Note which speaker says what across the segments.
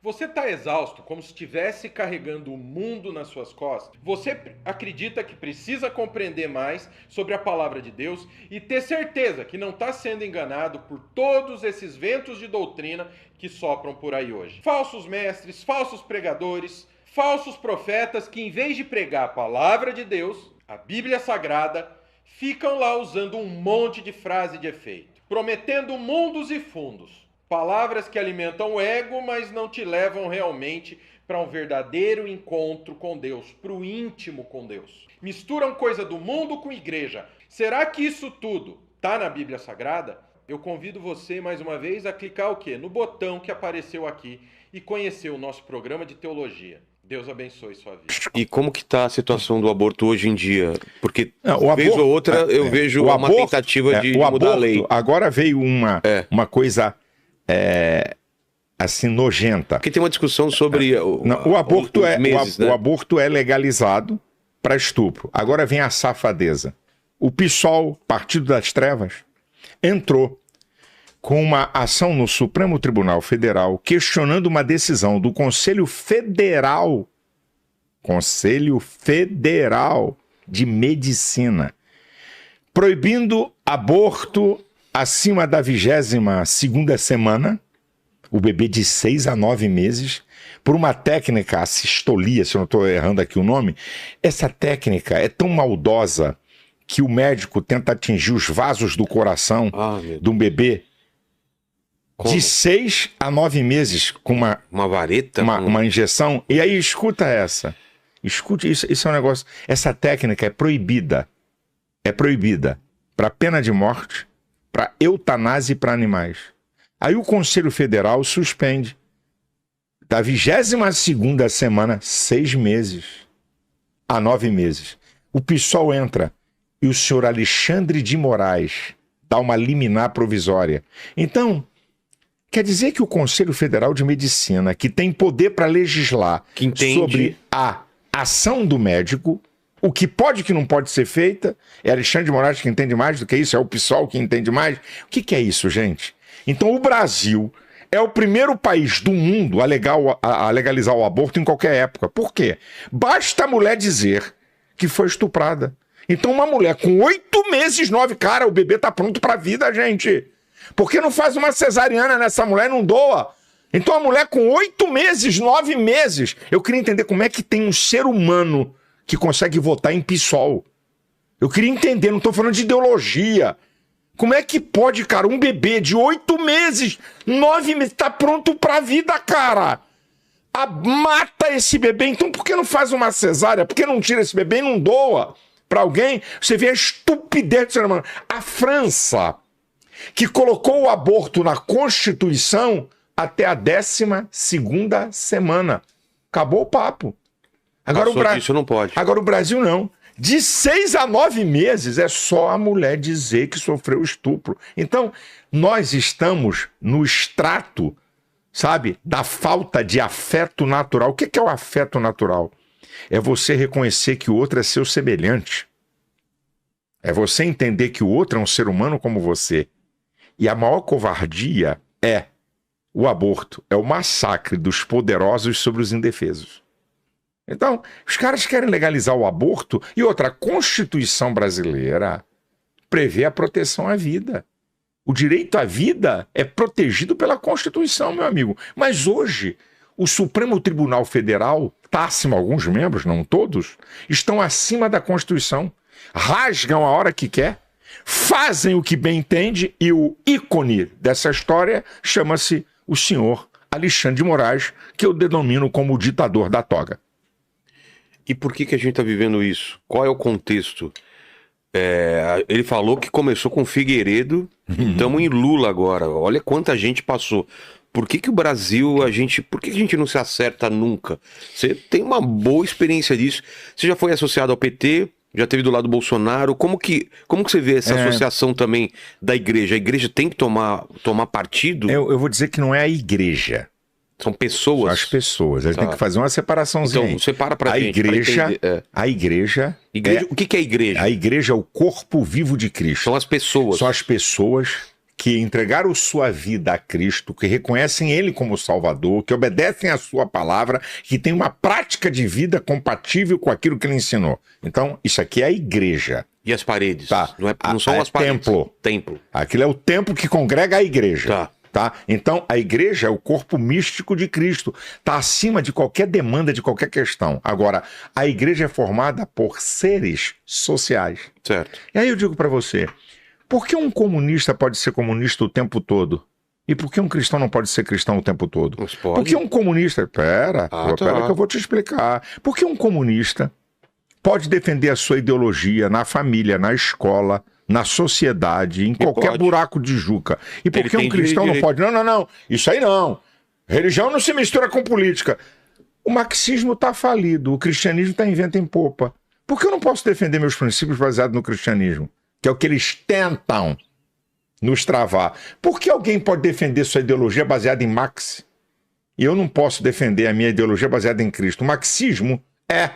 Speaker 1: Você está exausto, como se estivesse carregando o mundo nas suas costas? Você acredita que precisa compreender mais sobre a palavra de Deus e ter certeza que não está sendo enganado por todos esses ventos de doutrina que sopram por aí hoje? Falsos mestres, falsos pregadores, falsos profetas que, em vez de pregar a palavra de Deus, a Bíblia Sagrada, ficam lá usando um monte de frase de efeito, prometendo mundos e fundos. Palavras que alimentam o ego, mas não te levam realmente para um verdadeiro encontro com Deus, para o íntimo com Deus. Misturam coisa do mundo com igreja. Será que isso tudo está na Bíblia Sagrada? Eu convido você, mais uma vez, a clicar o quê? No botão que apareceu aqui e conhecer o nosso programa de teologia. Deus abençoe sua vida.
Speaker 2: E como que está a situação do aborto hoje em dia? Porque,
Speaker 3: vez
Speaker 2: ou outra, eu vejo uma tentativa de mudar a lei.
Speaker 3: Agora veio uma coisa... assim, nojenta.
Speaker 2: Porque tem uma discussão sobre
Speaker 3: o aborto é legalizado para estupro. Agora vem a safadeza. O PSOL, Partido das Trevas, entrou com uma ação no Supremo Tribunal Federal questionando uma decisão do Conselho Federal de Medicina, proibindo aborto acima da 22ª semana, o bebê de 6 a 9 meses, por uma técnica, a sistolia, se eu não estou errando aqui o nome. Essa técnica é tão maldosa que o médico tenta atingir os vasos do coração de um bebê de 6 a 9 meses com uma
Speaker 2: vareta,
Speaker 3: uma injeção. E aí, escuta essa. Escute, isso é um negócio... Essa técnica é proibida. É proibida para pena de morte, para eutanásia e para animais. Aí o Conselho Federal suspende. Da 22ª semana, 6 meses a 9 meses. O PSOL entra e o senhor Alexandre de Moraes dá uma liminar provisória. Então, quer dizer que o Conselho Federal de Medicina, que tem poder para legislar sobre a ação do médico, o que pode e que não pode ser feita, é Alexandre de Moraes que entende mais do que isso, é o PSOL que entende mais. O que é isso, gente? Então o Brasil é o primeiro país do mundo a legalizar o aborto em qualquer época. Por quê? Basta a mulher dizer que foi estuprada. Então uma mulher com 8 meses, 9, cara, o bebê tá pronto pra vida, gente. Por que não faz uma cesariana nessa mulher e não doa? Então a mulher com 8 meses, 9 meses, eu queria entender como é que tem um ser humano que consegue votar em PSOL. Eu queria entender, não estou falando de ideologia. Como é que pode, cara, um bebê de 8 meses, 9 meses, tá pronto pra vida, cara? Mata esse bebê, então por que não faz uma cesárea? Por que não tira esse bebê e não doa pra alguém? Você vê a estupidez do ser humano. A França, que colocou o aborto na Constituição até a 12ª semana. Acabou o papo. Agora
Speaker 2: isso não pode.
Speaker 3: Agora o Brasil não. De 6 a 9 meses é só a mulher dizer que sofreu estupro. Então, nós estamos no extrato, sabe, da falta de afeto natural. O que é o afeto natural? É você reconhecer que o outro é seu semelhante. É você entender que o outro é um ser humano como você. E a maior covardia é o aborto, é o massacre dos poderosos sobre os indefesos. Então, os caras querem legalizar o aborto e outra, a Constituição brasileira prevê a proteção à vida. O direito à vida é protegido pela Constituição, meu amigo. Mas hoje, o Supremo Tribunal Federal está acima, alguns membros, não todos, estão acima da Constituição. Rasgam a hora que quer, fazem o que bem entende e o ícone dessa história chama-se o senhor Alexandre de Moraes, que eu denomino como o ditador da toga.
Speaker 2: E por que a gente está vivendo isso? Qual é o contexto? Ele falou que começou com Figueiredo, estamos em Lula agora. Olha quanta gente passou. Por que o Brasil, por que a gente não se acerta nunca? Você tem uma boa experiência disso. Você já foi associado ao PT, já teve do lado do Bolsonaro. Como que você vê essa associação também da igreja? A igreja tem que tomar partido?
Speaker 3: Eu vou dizer que não é a igreja.
Speaker 2: São pessoas?
Speaker 3: São as pessoas. Eles têm que fazer uma separaçãozinha.
Speaker 2: Então, separa pra gente.
Speaker 3: A igreja...
Speaker 2: O que é a igreja?
Speaker 3: A igreja é o corpo vivo de Cristo.
Speaker 2: São as pessoas.
Speaker 3: São as pessoas que entregaram sua vida a Cristo, que reconhecem Ele como Salvador, que obedecem a sua palavra, que têm uma prática de vida compatível com aquilo que Ele ensinou. Então, isso aqui é a igreja.
Speaker 2: E as paredes?
Speaker 3: Tá.
Speaker 2: Não são as paredes.
Speaker 3: Templo. Aquilo é o templo que congrega a igreja. Tá? Então, a igreja é o corpo místico de Cristo. Está acima de qualquer demanda, de qualquer questão. Agora, a igreja é formada por seres sociais.
Speaker 2: Certo.
Speaker 3: E aí eu digo para você, por que um comunista pode ser comunista o tempo todo? E por que um cristão não pode ser cristão o tempo todo?
Speaker 2: Mas pode.
Speaker 3: Por que um comunista... Pera
Speaker 2: tá.
Speaker 3: que eu vou te explicar. Por que um comunista pode defender a sua ideologia na família, na escola, na sociedade, em qualquer buraco de juca? E por que um cristão não pode? Não. Isso aí não. Religião não se mistura com política. O marxismo está falido, o cristianismo está em vento em popa. Por que eu não posso defender meus princípios baseados no cristianismo? Que é o que eles tentam nos travar. Por que alguém pode defender sua ideologia baseada em Marx? E eu não posso defender a minha ideologia baseada em Cristo. O marxismo é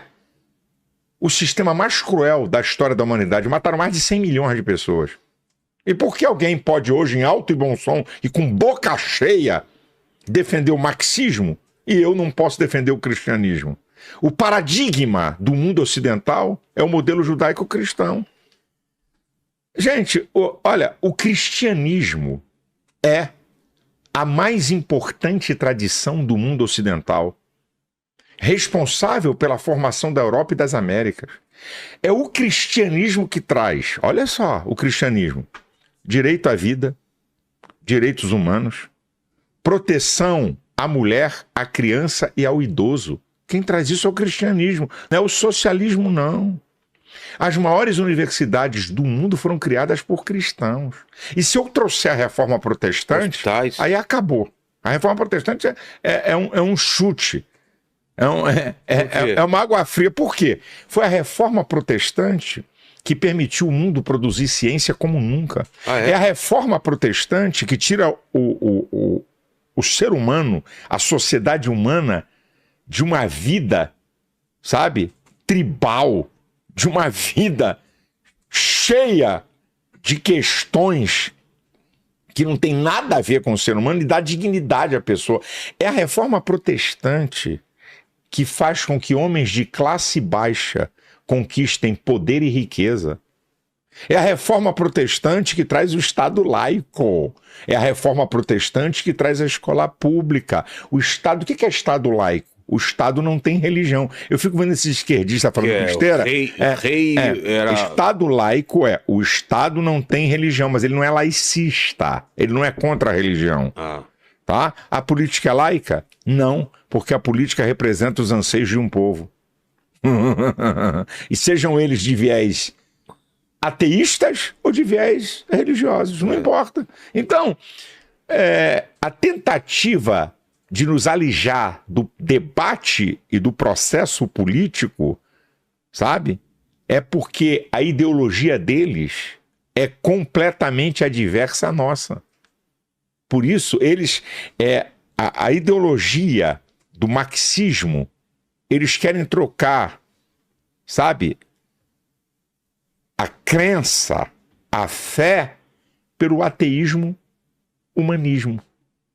Speaker 3: o sistema mais cruel da história da humanidade. Mataram mais de 100 milhões de pessoas. E por que alguém pode hoje, em alto e bom som, e com boca cheia, defender o marxismo, e eu não posso defender o cristianismo? O paradigma do mundo ocidental é o modelo judaico-cristão. Gente, olha, o cristianismo é a mais importante tradição do mundo ocidental, responsável pela formação da Europa e das Américas. É o cristianismo que traz, olha só, o cristianismo: direito à vida, direitos humanos, proteção à mulher, à criança e ao idoso. Quem traz isso é o cristianismo, não é o socialismo, não. As maiores universidades do mundo foram criadas por cristãos. E se eu trouxer a reforma protestante, aí acabou. A reforma protestante é um chute. É uma água fria. Por quê? Foi a reforma protestante que permitiu o mundo produzir ciência como nunca. É a reforma protestante que tira o ser humano, a sociedade humana, de uma vida, sabe, tribal, de uma vida cheia de questões que não tem nada a ver com o ser humano, e dá dignidade à pessoa. É a reforma protestante que faz com que homens de classe baixa conquistem poder e riqueza. É a reforma protestante que traz o Estado laico. É a reforma protestante que traz a escola pública. O Estado, o que é Estado laico? O Estado não tem religião. Eu fico vendo esses esquerdistas falando besteira. Estado laico o Estado não tem religião, mas ele não é laicista. Ele não é contra a religião. Tá? A política é laica? Não, porque a política representa os anseios de um povo. E sejam eles de viés ateístas ou de viés religiosos, não importa. Então, a tentativa de nos alijar do debate e do processo político, sabe? É porque a ideologia deles é completamente adversa à nossa. Por isso, eles, a ideologia do marxismo, eles querem trocar, sabe, a crença, a fé, pelo ateísmo, humanismo.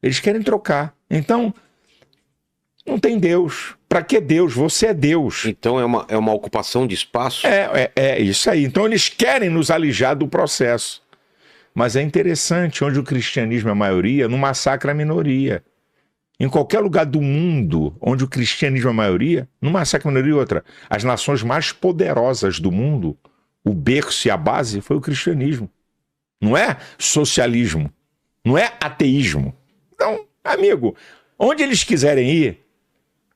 Speaker 3: Eles querem trocar. Então, não tem Deus. Para que Deus? Você é Deus.
Speaker 2: Então é uma ocupação de espaço?
Speaker 3: É isso aí. Então eles querem nos alijar do processo. Mas é interessante, onde o cristianismo é a maioria, não massacra a minoria. Em qualquer lugar do mundo onde o cristianismo é a maioria, não massacra a minoria. Outra, as nações mais poderosas do mundo, o berço e a base foi o cristianismo. Não é socialismo, não é ateísmo. Então, amigo, onde eles quiserem ir,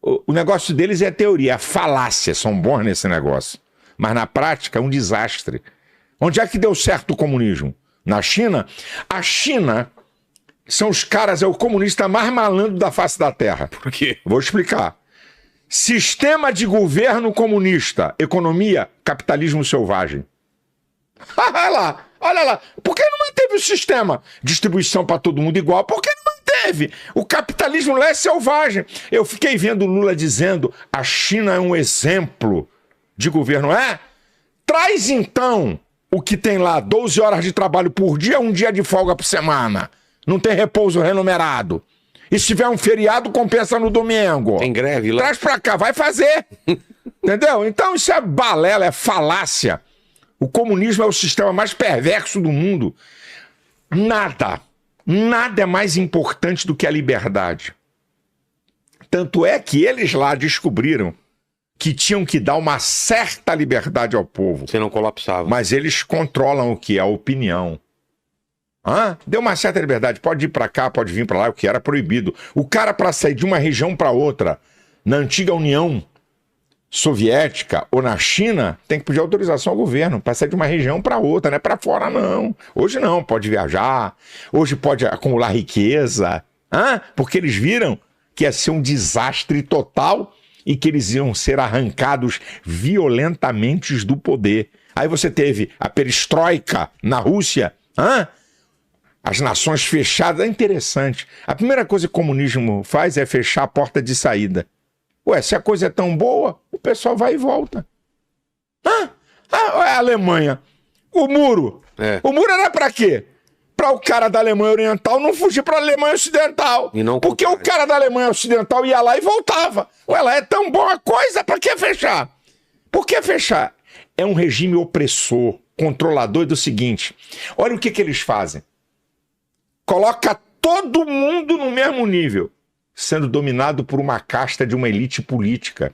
Speaker 3: o negócio deles é teoria, é falácia, são bons nesse negócio. Mas na prática é um desastre. Onde é que deu certo o comunismo? Na China? A China são os caras, é o comunista mais malandro da face da Terra.
Speaker 2: Por quê?
Speaker 3: Vou explicar. Sistema de governo comunista, economia, capitalismo selvagem. Olha lá. Por que não manteve o sistema? Distribuição para todo mundo igual. Por que não manteve? O capitalismo lá é selvagem. Eu fiquei vendo o Lula dizendo: a China é um exemplo de governo. Traz então o que tem lá 12 horas de trabalho por dia, um dia de folga por semana. Não tem repouso remunerado. E se tiver um feriado, compensa no domingo.
Speaker 2: Tem greve lá.
Speaker 3: Traz pra cá, vai fazer. Entendeu? Então isso é balela, é falácia. O comunismo é o sistema mais perverso do mundo. Nada é mais importante do que a liberdade. Tanto é que eles lá descobriram que tinham que dar uma certa liberdade ao povo.
Speaker 2: Você não colapsava.
Speaker 3: Mas eles controlam o que? A opinião. Deu uma certa liberdade. Pode ir pra cá, pode vir pra lá, o que era proibido. O cara, para sair de uma região para outra, na antiga União Soviética ou na China, tem que pedir autorização ao governo para sair de uma região para outra, não é para fora não. Hoje não, pode viajar, hoje pode acumular riqueza, porque eles viram que ia ser um desastre total e que eles iam ser arrancados violentamente do poder. Aí você teve a perestroika na Rússia, as nações fechadas. É interessante. A primeira coisa que o comunismo faz é fechar a porta de saída. Ué, se a coisa é tão boa, o pessoal vai e volta. A Alemanha. O muro. O muro era pra quê? Pra o cara da Alemanha Oriental não fugir pra Alemanha Ocidental.
Speaker 2: E não
Speaker 3: porque o cara da Alemanha Ocidental ia lá e voltava. Ué, lá é tão boa a coisa, pra que fechar? Por que fechar? É um regime opressor, controlador do seguinte. Olha o que eles fazem. Coloca todo mundo no mesmo nível, sendo dominado por uma casta de uma elite política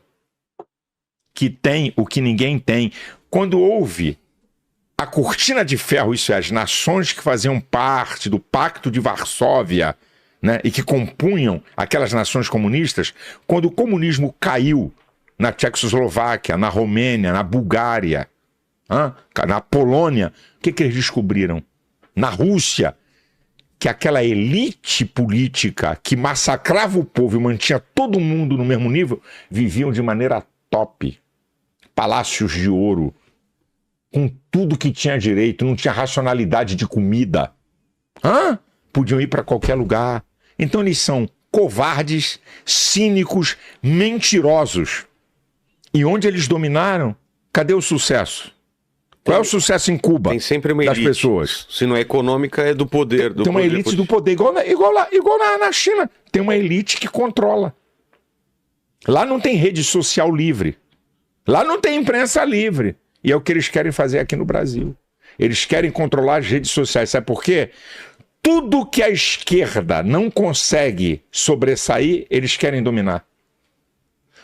Speaker 3: que tem o que ninguém tem. Quando houve a cortina de ferro, isso é, as nações que faziam parte do Pacto de Varsóvia, né, e que compunham aquelas nações comunistas, quando o comunismo caiu na Tchecoslováquia, na Romênia, na Bulgária, na Polônia, o que eles descobriram? Na Rússia, que aquela elite política que massacrava o povo e mantinha todo mundo no mesmo nível, viviam de maneira top. Palácios de ouro, com tudo que tinha direito, não tinha racionalidade de comida. Podiam ir para qualquer lugar. Então eles são covardes, cínicos, mentirosos. E onde eles dominaram, cadê o sucesso? Qual é o sucesso em Cuba?
Speaker 2: Tem sempre uma
Speaker 3: das
Speaker 2: elite.
Speaker 3: Pessoas?
Speaker 2: Se não é econômica, é do poder.
Speaker 3: Tem uma elite do poder, igual na China. Tem uma elite que controla. Lá não tem rede social livre. Lá não tem imprensa livre. E é o que eles querem fazer aqui no Brasil. Eles querem controlar as redes sociais. Sabe por quê? Tudo que a esquerda não consegue sobressair, eles querem dominar.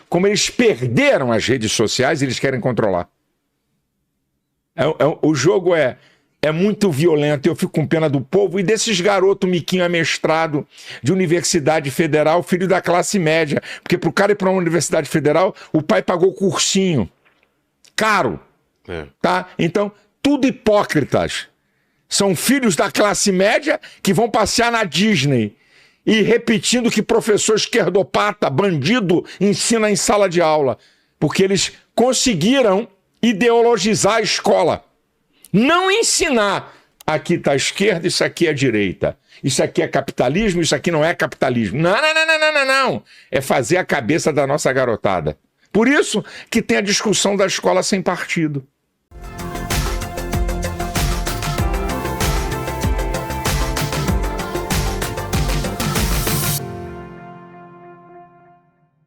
Speaker 3: Como eles perderam as redes sociais, eles querem controlar. O jogo é muito violento, eu fico com pena do povo e desses garotos miquinho amestrado de universidade federal, filho da classe média, porque pro cara ir para uma universidade federal, o pai pagou cursinho, caro, tá? Então, tudo hipócritas, são filhos da classe média que vão passear na Disney e repetindo que professor esquerdopata, bandido, ensina em sala de aula, porque eles conseguiram ideologizar a escola. Não ensinar. Aqui está a esquerda, isso aqui é a direita. Isso aqui é capitalismo, isso aqui não é capitalismo. Não. É fazer a cabeça da nossa garotada. Por isso que tem a discussão da escola sem partido.